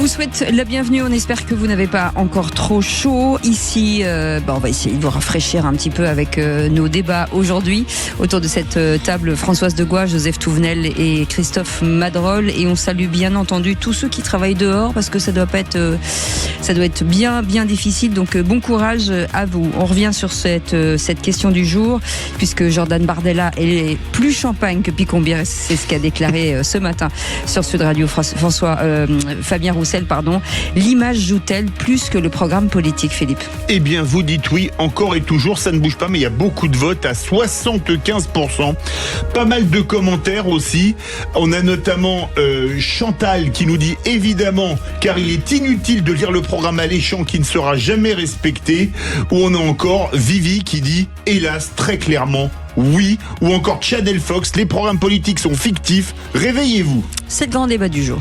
On vous souhaite la bienvenue, on espère que vous n'avez pas encore trop chaud. Ici, on va essayer de vous rafraîchir un petit peu avec nos débats aujourd'hui. Autour de cette table, Françoise Degois, Joseph Touvenel et Christophe Madrol. Et on salue bien entendu tous ceux qui travaillent dehors parce que ça doit être bien difficile. Donc bon courage à vous. On revient sur cette question du jour puisque Jordan Bardella est plus champagne que Picombien. C'est ce qu'a déclaré ce matin sur Sud Radio Fabien Roussel. L'image joue-t-elle plus que le programme politique, Philippe ? Eh bien, vous dites oui, encore et toujours, ça ne bouge pas, mais il y a beaucoup de votes, à 75%. Pas mal de commentaires aussi. On a notamment Chantal qui nous dit évidemment, car il est inutile de lire le programme alléchant qui ne sera jamais respecté. Ou on a encore Vivi qui dit, hélas, très clairement, oui. Ou encore Chadel Fox, les programmes politiques sont fictifs, réveillez-vous. C'est le grand débat du jour.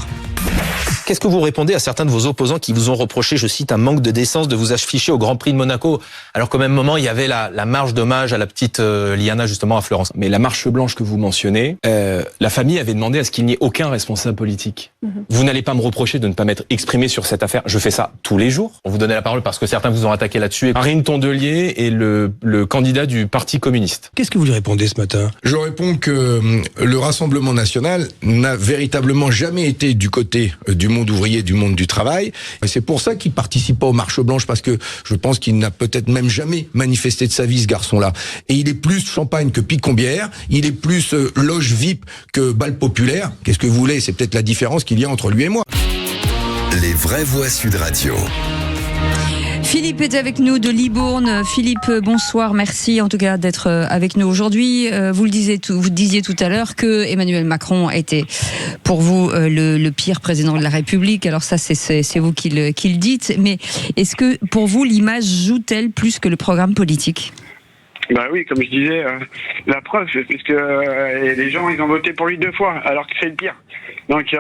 Qu'est-ce que vous répondez à certains de vos opposants qui vous ont reproché, je cite, un manque de décence de vous afficher au Grand Prix de Monaco, alors qu'au même moment, il y avait la marche d'hommage à la petite Liana, justement, à Florence. Mais la marche blanche que vous mentionnez, la famille avait demandé à ce qu'il n'y ait aucun responsable politique. Vous n'allez pas me reprocher de ne pas m'être exprimé sur cette affaire. Je fais ça tous les jours. On vous donnait la parole parce que certains vous ont attaqué là-dessus. Marine Tondelier est le candidat du Parti communiste. Qu'est-ce que vous lui répondez ce matin ? Je réponds que le Rassemblement national n'a véritablement jamais été du côté du monde ouvrier, du monde du travail. Et c'est pour ça qu'il participe pas aux marches blanches, parce que je pense qu'il n'a peut-être même jamais manifesté de sa vie, ce garçon-là. Et il est plus champagne que Picombière, il est plus loge VIP que bal populaire. Qu'est-ce que vous voulez ? C'est peut-être la différence qu'il y a entre lui et moi. Les vraies voix Sud Radio. Philippe est avec nous de Libourne. Philippe, bonsoir, merci en tout cas d'être avec nous aujourd'hui. Vous disiez tout à l'heure que Emmanuel Macron était pour vous le pire président de la République. Alors ça, c'est vous qui le dites. Mais est-ce que pour vous, l'image joue-t-elle plus que le programme politique ? Bah oui, comme je disais, la preuve, puisque les gens ils ont voté pour lui 2 fois, alors que c'est le pire. Donc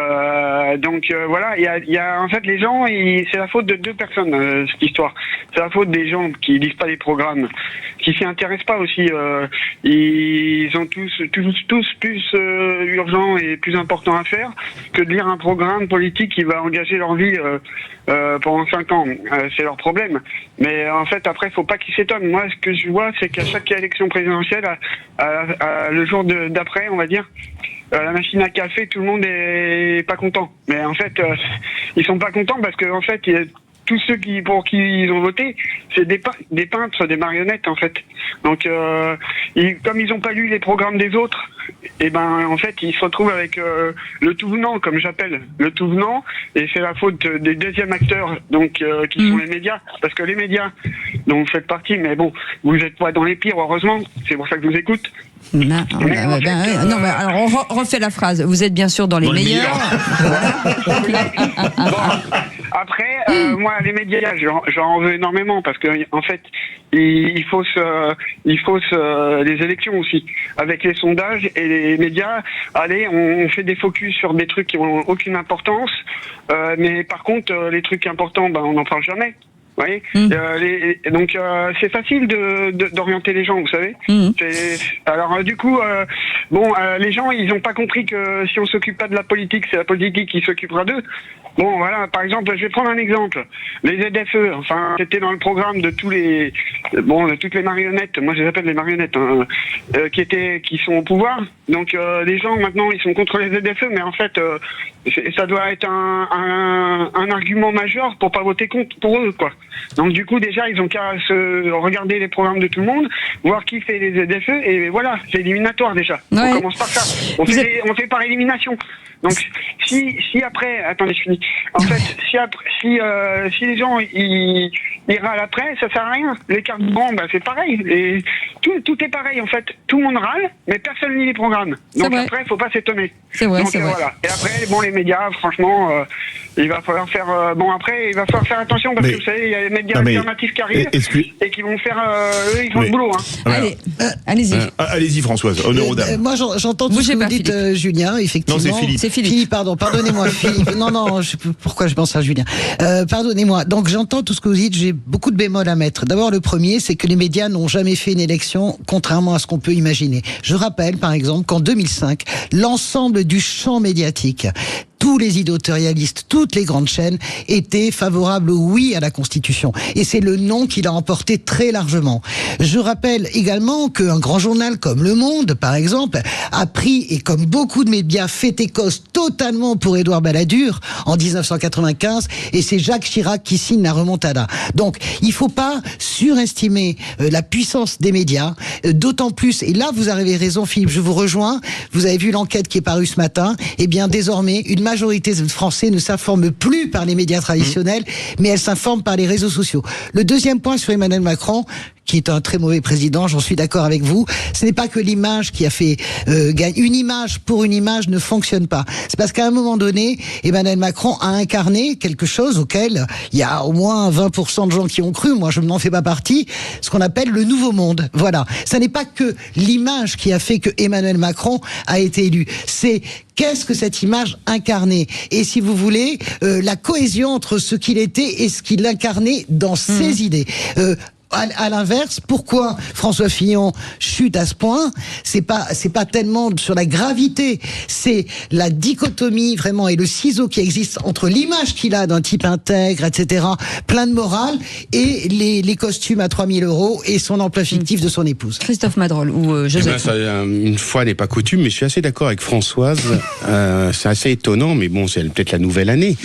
voilà, il y a en fait les gens, c'est la faute de 2 personnes cette histoire. C'est la faute des gens qui lisent pas les programmes, qui s'y intéressent pas aussi. Ils ont tous plus urgent et plus important à faire que de lire un programme politique qui va engager leur vie pendant 5 ans. C'est leur problème. Mais en fait après, faut pas qu'ils s'étonnent. Moi, ce que je vois, c'est qu'à chaque élection présidentielle, le jour d'après, on va dire, la machine à café, tout le monde est pas content. Mais en fait, ils sont pas contents parce que en fait, tous ceux pour qui ils ont voté, c'est des peintres, des marionnettes en fait. Donc, comme ils ont pas lu les programmes des autres, et ben en fait, ils se retrouvent avec le tout venant, comme j'appelle, le tout venant, et c'est la faute des deuxièmes acteurs, donc qui sont les médias, parce que les médias dont vous faites partie, mais bon, vous êtes pas dans les pires, heureusement, c'est pour ça que je vous écoute. Alors on refait la phrase. Vous êtes bien sûr dans les meilleurs. Après, moi, les médias, j'en veux énormément parce que en fait, il faut les élections aussi. Avec les sondages et les médias, allez, on fait des focus sur des trucs qui ont aucune importance, mais par contre, les trucs importants, on n'en parle jamais. Vous voyez, donc c'est facile d'orienter les gens, vous savez. Alors du coup, les gens ils n'ont pas compris que si on s'occupe pas de la politique, c'est la politique qui s'occupera d'eux. Bon voilà, par exemple, je vais prendre un exemple. Les ZFE, enfin c'était dans le programme de toutes les marionnettes. Moi je les appelle les marionnettes, qui sont au pouvoir. Donc les gens maintenant ils sont contre les ZFE, mais en fait ça doit être un argument majeur pour pas voter contre pour eux quoi. Donc du coup déjà ils ont qu'à regarder les programmes de tout le monde, voir qui fait les ZFE et voilà, c'est éliminatoire déjà. Ouais. On commence par ça. On fait par élimination. Donc si après, attendez je finis. En fait si les gens ils râlent après, ça sert à rien. Les cartes c'est pareil. Et tout est pareil en fait. Tout le monde râle, mais personne lit les programmes. Donc après faut pas s'étonner. C'est vrai. Voilà. Et après les médias franchement il va falloir faire faire attention parce que vous savez il y a les médias alternatifs qui arrivent et qui vont faire eux ils font le boulot Allez, allez-y. Allez-y Françoise, honneur aux dames. Moi j'entends tout ce que vous dites Julien, effectivement. Non, c'est Philippe. C'est Philippe. Pardonnez-moi Philippe. Non, pourquoi je pense à Julien. Pardonnez-moi. Donc j'entends tout ce que vous dites, j'ai beaucoup de bémols à mettre. D'abord le premier, c'est que les médias n'ont jamais fait une élection contrairement à ce qu'on peut imaginer. Je rappelle par exemple qu'en 2005, l'ensemble du champ médiatique tous les éditorialistes, toutes les grandes chaînes étaient favorables au oui à la Constitution. Et c'est le non qu'il a emporté très largement. Je rappelle également qu'un grand journal comme Le Monde, par exemple, a pris, et comme beaucoup de médias, fait écosse totalement pour Édouard Balladur en 1995, et c'est Jacques Chirac qui signe la remontada. Donc, il faut pas surestimer la puissance des médias, d'autant plus, et là vous avez raison Philippe, je vous rejoins, vous avez vu l'enquête qui est parue ce matin, et bien désormais, une majorité de Français ne s'informent plus par les médias traditionnels, mais elle s'informe par les réseaux sociaux. Le deuxième point sur Emmanuel Macron, qui est un très mauvais président, j'en suis d'accord avec vous. Ce n'est pas que l'image qui a fait une image pour une image ne fonctionne pas. C'est parce qu'à un moment donné, Emmanuel Macron a incarné quelque chose auquel il y a au moins 20% de gens qui ont cru. Moi, je n'en fais pas partie. Ce qu'on appelle le nouveau monde. Voilà. Ça n'est pas que l'image qui a fait que Emmanuel Macron a été élu. C'est qu'est-ce que cette image incarnait? Et si vous voulez, la cohésion entre ce qu'il était et ce qu'il incarnait dans ses idées. À l'inverse, pourquoi François Fillon chute à ce point? C'est pas tellement sur la gravité, c'est la dichotomie vraiment et le ciseau qui existe entre l'image qu'il a d'un type intègre, etc., plein de morale, et les costumes à 3 000 € et son emploi fictif de son épouse. Christophe Madrol ou Joseph. Une fois n'est pas coutume, mais je suis assez d'accord avec Françoise. C'est assez étonnant, mais bon, c'est peut-être la nouvelle année.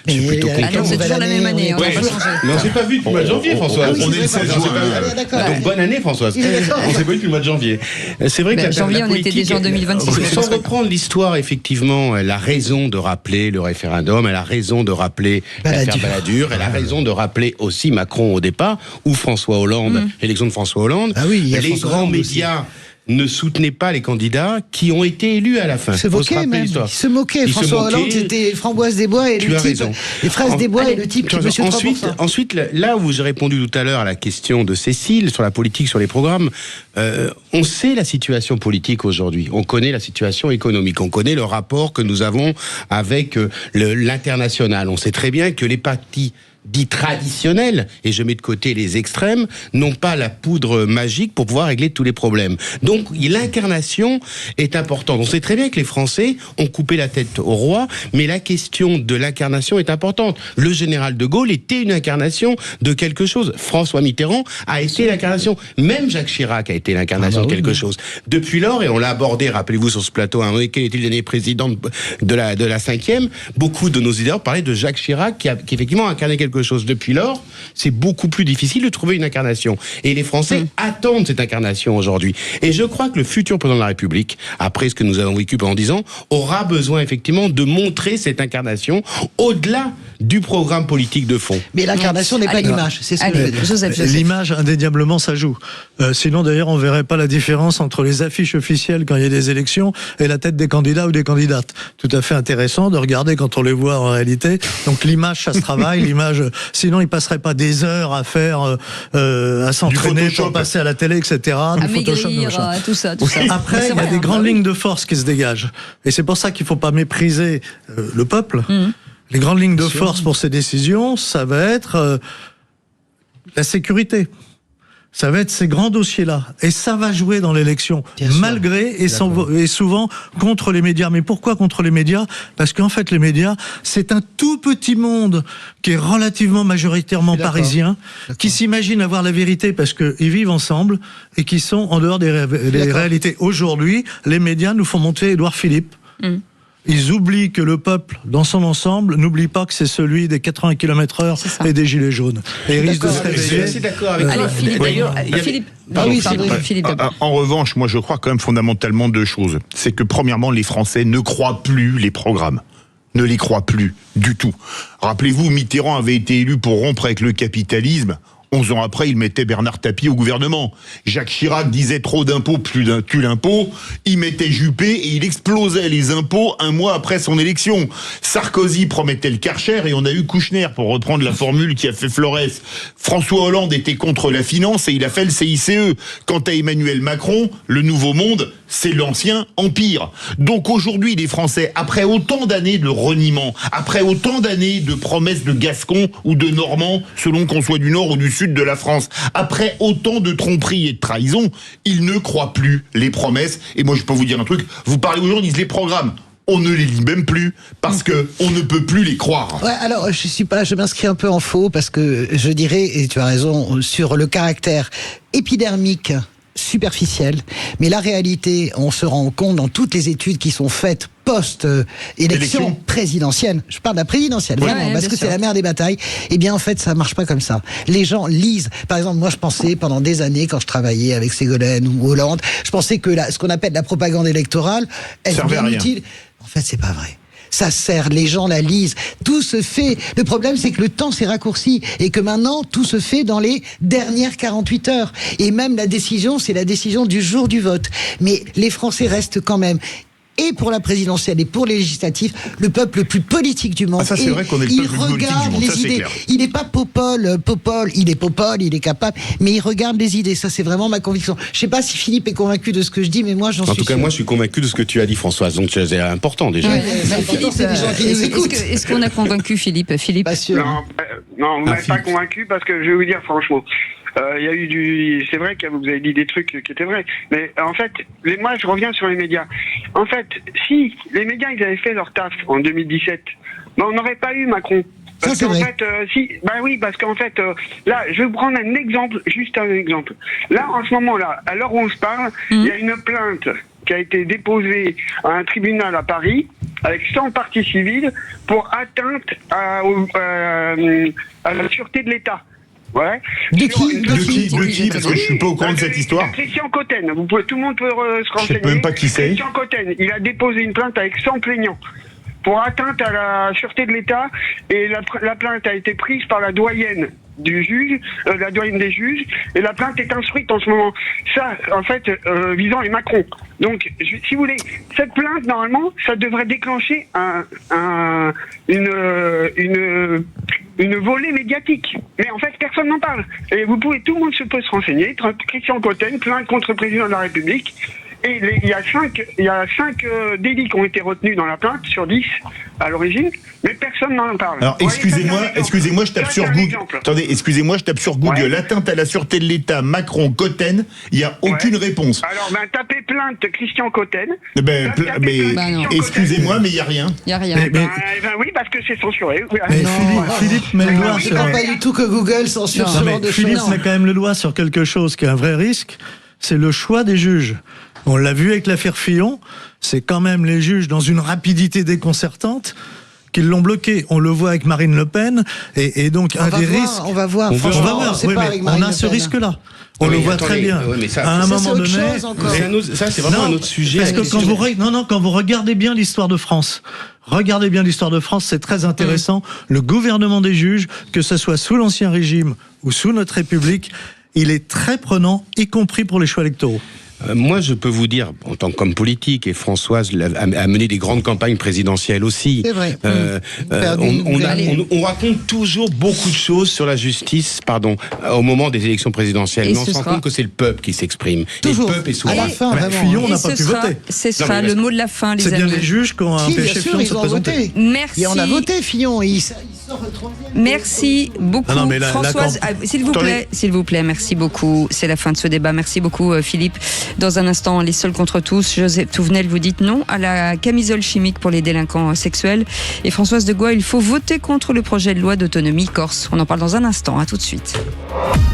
Je suis plutôt content. Non, c'est toujours la même année. On va pas changer. Mais on s'est pas vu depuis le mois de janvier, Françoise. On est le 16 juin. Donc bonne année, Françoise. On s'est pas vu depuis le mois de janvier. C'est vrai que janvier, on était déjà en 2026. Sans reprendre l'histoire, effectivement, elle a raison de rappeler le référendum, elle a raison de rappeler l'affaire Balladur, elle a raison de rappeler aussi Macron au départ, ou François Hollande, l'élection de François Hollande. Ah oui, les grands médias ne soutenaient pas les candidats qui ont été élus à la fin. Il se moquait même. Il se moquait. François Hollande, c'était Framboise des Bois et le type. Les fraises des Bois et le type qui monsieur 3%. Ensuite, là où j'ai répondu tout à l'heure à la question de Cécile sur la politique, sur les programmes, on sait la situation politique aujourd'hui. On connaît la situation économique. On connaît le rapport que nous avons avec l'international. On sait très bien que les partis dits traditionnels, et je mets de côté les extrêmes, n'ont pas la poudre magique pour pouvoir régler tous les problèmes. Donc l'incarnation est importante. On sait très bien que les Français ont coupé la tête au roi, mais la question de l'incarnation est importante. Le général de Gaulle était une incarnation de quelque chose. François Mitterrand a été l'incarnation. Même Jacques Chirac a été l'incarnation de quelque chose. Depuis lors, et on l'a abordé, rappelez-vous sur ce plateau, quel était le dernier président de la 5e, beaucoup de nos leaders parlaient de Jacques Chirac qui effectivement incarnait quelque chose. Depuis lors, c'est beaucoup plus difficile de trouver une incarnation. Et les Français attendent cette incarnation aujourd'hui. Et je crois que le futur président de la République, après ce que nous avons vécu pendant 10 ans, aura besoin effectivement de montrer cette incarnation au-delà du programme politique de fond. Mais l'incarnation n'est pas l'image. C'est ce que je veux dire. Joseph. L'image, indéniablement, ça joue. Sinon, d'ailleurs, on verrait pas la différence entre les affiches officielles quand il y a des élections et la tête des candidats ou des candidates. Tout à fait intéressant de regarder quand on les voit en réalité. Donc l'image, ça se travaille. L'image, sinon, ils passeraient pas des heures à faire, à s'entraîner pour passer à la télé, etc. À maigrir, tout ça. Après, il y a des grandes lignes de force qui se dégagent. Et c'est pour ça qu'il faut pas mépriser le peuple. Les grandes lignes de force pour ces décisions, ça va être la sécurité. Ça va être ces grands dossiers-là. Et ça va jouer dans l'élection, malgré et souvent contre les médias. Mais pourquoi contre les médias? Parce qu'en fait, les médias, c'est un tout petit monde qui est relativement majoritairement parisien, qui s'imagine avoir la vérité parce qu'ils vivent ensemble et qui sont en dehors des réalités. Aujourd'hui, les médias nous font monter Édouard Philippe. Ils oublient que le peuple, dans son ensemble, n'oublie pas que c'est celui des 80 km/h et des gilets jaunes. Et il risque de se réveiller. Je suis assez d'accord avec Allez, Philippe. Philippe. En revanche, moi je crois quand même fondamentalement deux choses. C'est que premièrement, les Français ne croient plus les programmes. Ne les croient plus du tout. Rappelez-vous, Mitterrand avait été élu pour rompre avec le capitalisme. 11 ans après, il mettait Bernard Tapie au gouvernement. Jacques Chirac disait trop d'impôts, tue l'impôt. Il mettait Juppé et il explosait les impôts un mois après son élection. Sarkozy promettait le Karcher et on a eu Kouchner, pour reprendre la formule qui a fait Flores. François Hollande était contre la finance et il a fait le CICE. Quant à Emmanuel Macron, le nouveau monde, c'est l'ancien empire. Donc aujourd'hui, les Français, après autant d'années de reniement, après autant d'années de promesses de Gascons ou de Normands, selon qu'on soit du Nord ou du Sud de la France, après autant de tromperies et de trahisons, ils ne croient plus les promesses. Et moi, je peux vous dire un truc, vous parlez aujourd'hui, ils disent les programmes. on ne les lit même plus parce que on ne peut plus les croire. Ouais, alors je m'inscris un peu en faux parce que je dirais, et tu as raison, sur le caractère épidermique superficielle, mais la réalité, on se rend compte dans toutes les études qui sont faites post-élection présidentielle, je parle de la présidentielle, vraiment, parce que c'est la mère des batailles, eh bien en fait ça marche pas comme ça. Les gens lisent, par exemple moi je pensais pendant des années quand je travaillais avec Ségolène ou Hollande, je pensais que ce qu'on appelle la propagande électorale, elle est bien utile. En fait c'est pas vrai. Ça sert, les gens la lisent, tout se fait. Le problème, c'est que le temps s'est raccourci et que maintenant, tout se fait dans les dernières 48 heures. Et même la décision, c'est la décision du jour du vote. Mais les Français restent quand même, et pour la présidentielle et pour les législatives, le peuple le plus politique du monde. Ah, ça, c'est vrai qu'on est le peuple le plus politique du monde, ça, c'est clair. Il n'est pas popole, il est capable, mais il regarde les idées. Ça, c'est vraiment ma conviction. Je ne sais pas si Philippe est convaincu de ce que je dis, mais moi, j'en suis sûr. En tout cas, moi, je suis convaincu de ce que tu as dit, Françoise. Donc, c'est important, déjà. Philippe, est-ce qu'on a convaincu Philippe? Pas sûr. Non, vous m'avez pas convaincu parce que je vais vous dire franchement. Il y a eu c'est vrai que vous avez dit des trucs qui étaient vrais, mais en fait, moi je reviens sur les médias. En fait, si les médias ils avaient fait leur taf en 2017, on n'aurait pas eu Macron. Parce qu'en fait, parce qu'en fait, là, je vais vous prendre un exemple, juste un exemple. Là, en ce moment-là, à l'heure où on se parle, il y a une plainte qui a été déposée à un tribunal à Paris avec 100 parties civiles pour atteinte à la sûreté de l'État. Ouais. De qui parce que je suis pas au courant de cette histoire. Christian Cotten, tout le monde peut se renseigner. Je sais même pas qui c'est. Christian Cotten, il a déposé une plainte avec 100 plaignants pour atteinte à la sûreté de l'État et la plainte a été prise par la doyenne du juge, la doyenne des juges, et la plainte est instruite en ce moment. Ça, en fait, visant les Macron. Donc, si vous voulez, cette plainte, normalement, ça devrait déclencher une volée médiatique. Mais en fait, personne n'en parle. Et tout le monde peut se renseigner. Christian Cotten, plainte contre le président de la République. Et il y a 5 délits qui ont été retenus dans la plainte sur 10 à l'origine, mais personne n'en parle. Alors excusez-moi, je tape sur Google. Attendez, excusez-moi, je tape sur Google. L'atteinte à la sûreté de l'État, Macron, Cotten, il n'y a aucune réponse. Alors, tapez plainte Christian Cotten. Excusez-moi, mais il n'y a rien. Il n'y a rien. Oui, parce que c'est censuré. Philippe met le doigt sur... Je ne crois pas du tout que Google censure ce genre de choses. Philippe met quand même le doigt sur quelque chose qui est un vrai risque, c'est le choix des juges. On l'a vu avec l'affaire Fillon, c'est quand même les juges, dans une rapidité déconcertante, qui l'ont bloqué. On le voit avec Marine Le Pen, et donc un des risques... On va voir, oui, mais on a ce risque-là. On le voit très bien. À un moment donné... Ça, c'est vraiment un autre sujet. Parce que quand vous regardez bien l'histoire de France, c'est très intéressant. Le gouvernement des juges, que ce soit sous l'Ancien Régime ou sous notre République, il est très prenant, y compris pour les choix électoraux. Moi, je peux vous dire, en tant qu'homme politique, et Françoise a mené des grandes campagnes présidentielles aussi. C'est vrai. On raconte toujours beaucoup de choses sur la justice, au moment des élections présidentielles. Mais on se rend compte que c'est le peuple qui s'exprime. Toujours. Et le peuple est souvent... À la fin, vraiment. Fillon n'a pas pu voter. Ce sera le mot de la fin, les amis. C'est bien les juges qui ont empêché Fillon de se présenter. Merci. Et on a voté Fillon. Il sort le troisième. Merci beaucoup, Françoise. S'il vous plaît, merci beaucoup. C'est la fin de ce débat. Merci beaucoup, Philippe. Dans un instant, les seuls contre tous. Joseph Touvenel, vous dites non à la camisole chimique pour les délinquants sexuels. Et Françoise de Gois, il faut voter contre le projet de loi d'autonomie corse. On en parle dans un instant. À tout de suite.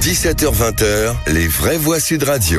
17h-20h, les vraies voix Sud Radio.